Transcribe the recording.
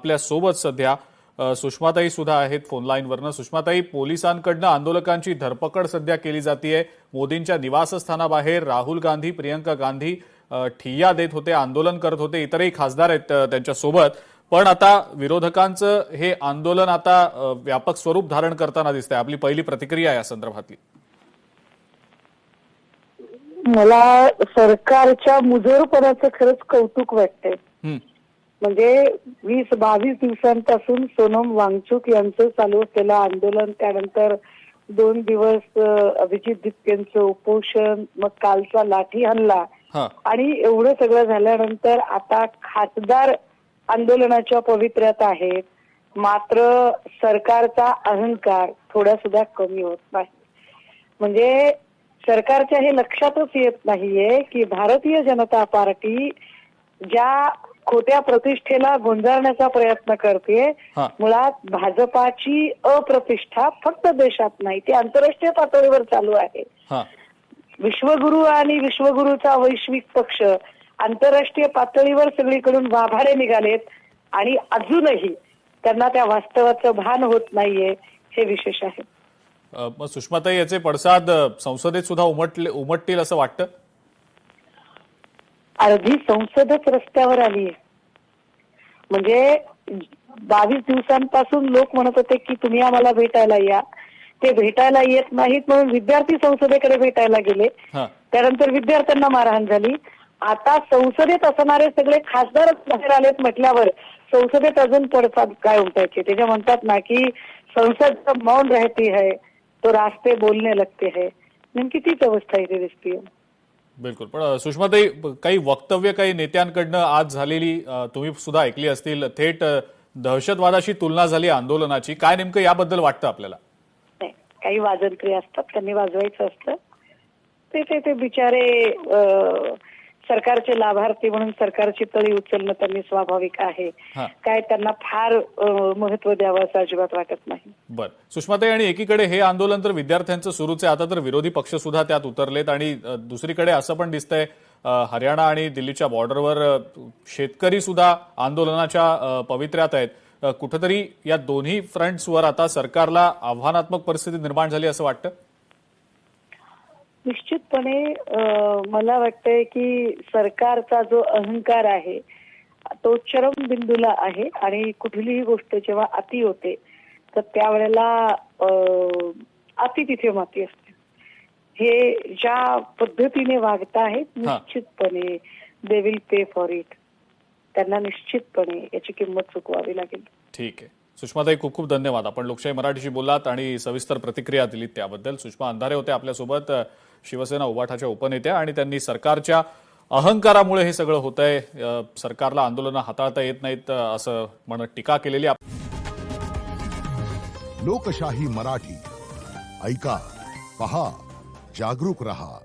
आपल्या सोबत सध्या सुषमाताई सुद्धा आहेत फोन लाईनवरनं। सुषमाताई, पोलिसांकडनं आंदोलकांची धरपकड सध्या केली जाते। मोदींच्या निवासस्थानाबाहेर राहुल गांधी, प्रियंका गांधी ठिय्या देत होते, आंदोलन करत होते, इतरही खासदार आहेत त्यांच्या सोबत। पण आता विरोधकांचं हे आंदोलन आता व्यापक स्वरूप धारण करताना दिसतंय। आपली पहिली प्रतिक्रिया या संदर्भातली? मला सरकारच्या मुजोरपणाचं खरंच कौतुक वाटतंय। म्हणजे 20-22 दिवसांपासून सोनम वांगचुक यांचं चालू असलेलं आंदोलन, त्यानंतर 2 दिवस अभिजित दिप्तेंचं उपोषण, मग कालचा लाठी हल्ला, आणि एवढं सगळं झाल्यानंतर आता खासदार आंदोलनाच्या पवित्र्यात आहेत, मात्र सरकारचा अहंकार थोडा सुद्धा कमी होत नाही। म्हणजे सरकारच्या हे लक्षातच येत नाहीये की भारतीय जनता पार्टी ज्या खोट्या प्रतिष्ठेला गुंजारण्याचा प्रयत्न करते, मुळात भाजपाची अप्रतिष्ठा फक्त देशात नाही, ती आंतरराष्ट्रीय पातळीवर चालू आहे। विश्वगुरु आणि विश्वगुरूचा वैश्विक पक्ष आंतरराष्ट्रीय पातळीवर सगळीकडून वाभाडे निघालेत आणि अजूनही त्यांना त्या वास्तवाचं भान होत नाहीये, हे विशेष आहे। मग सुषमाताई, याचे पडसाद संसदेत सुद्धा उमटतील असं वाटतं? अर्धी संसदच रस्त्यावर आली आहे। म्हणजे 22 दिवसांपासून लोक म्हणत होते की तुम्ही आम्हाला भेटायला या, ते भेटायला येत नाहीत म्हणून विद्यार्थी संसदेकडे भेटायला गेले, त्यानंतर विद्यार्थ्यांना मारहाण झाली। आता संसदेत असणारे सगळे खासदारच बाहेर आलेत म्हटल्यावर संसदेत अजून पडसाद काय उमटायचे? त्याच्या म्हणतात ना की संसद मौन रहती है तो रास्ते बोलने लगते है, नेमकी तीच अवस्था इथे दिसतीये। बिलकुल। पण सुषमाताई, काही वक्तव्य काही नेत्यांकडनं आज झालेली तुम्ही सुद्धा ऐकली असतील, थेट दहशतवादाशी तुलना झाली आंदोलनाची, काय नेमकं याबद्दल वाटतं आपल्याला? काही वाजंत्री असतात, त्यांनी वाजवायचं असतं, ते बिचारे सरकारचे लाभार्थी म्हणून सरकारची तळी उचलणं त्यांनी स्वाभाविक आहे, काय त्यांना फार महत्व द्यावं असं अजिबात वाटत नाही। बर सुषमाताई, आणि एकीकडे हे आंदोलन तर विद्यार्थ्यांचं सुरूच आहे, आता तर विरोधी पक्ष सुद्धा त्यात उतरलेत, आणि दुसरीकडे असं पण दिसतंय हरियाणा आणि दिल्लीच्या बॉर्डरवर शेतकरी सुद्धा आंदोलनाच्या पवित्र्यात आहेत। कुठेतरी या दोन्ही फ्रंट्सवर आता सरकारला आव्हानात्मक परिस्थिती निर्माण झाली असं वाटतं? निश्चितपणे मला वाटतंय की सरकारचा जो अहंकार आहे तो चरम बिंदूला आहे, आणि कुठलीही गोष्ट जेव्हा अति होते तर त्यावेळेला अति तिथे माती असते। हे ज्या पद्धतीने वागत आहेत, निश्चितपणे they will pay for it, त्यांना निश्चितपणे याची किंमत चुकवावी लागेल। ठीक आहे सुषमाताई, खूप खूप धन्यवाद। आपण लोकशाही मराठीशी बोललात आणि सविस्तर प्रतिक्रिया दिलीत त्याबद्दल। सुषमा अंधारे होते आपल्यासोबत, शिवसेना उभाठाच्या उपनेत्या, आणि त्यांनी सरकारच्या अहंकारामुळे हे सगळं होतंय, सरकारला आंदोलनं हाताळता येत नाहीत असं म्हणत टीका केलेली। लोकशाही मराठी ऐका, पहा, जागरूक रहा।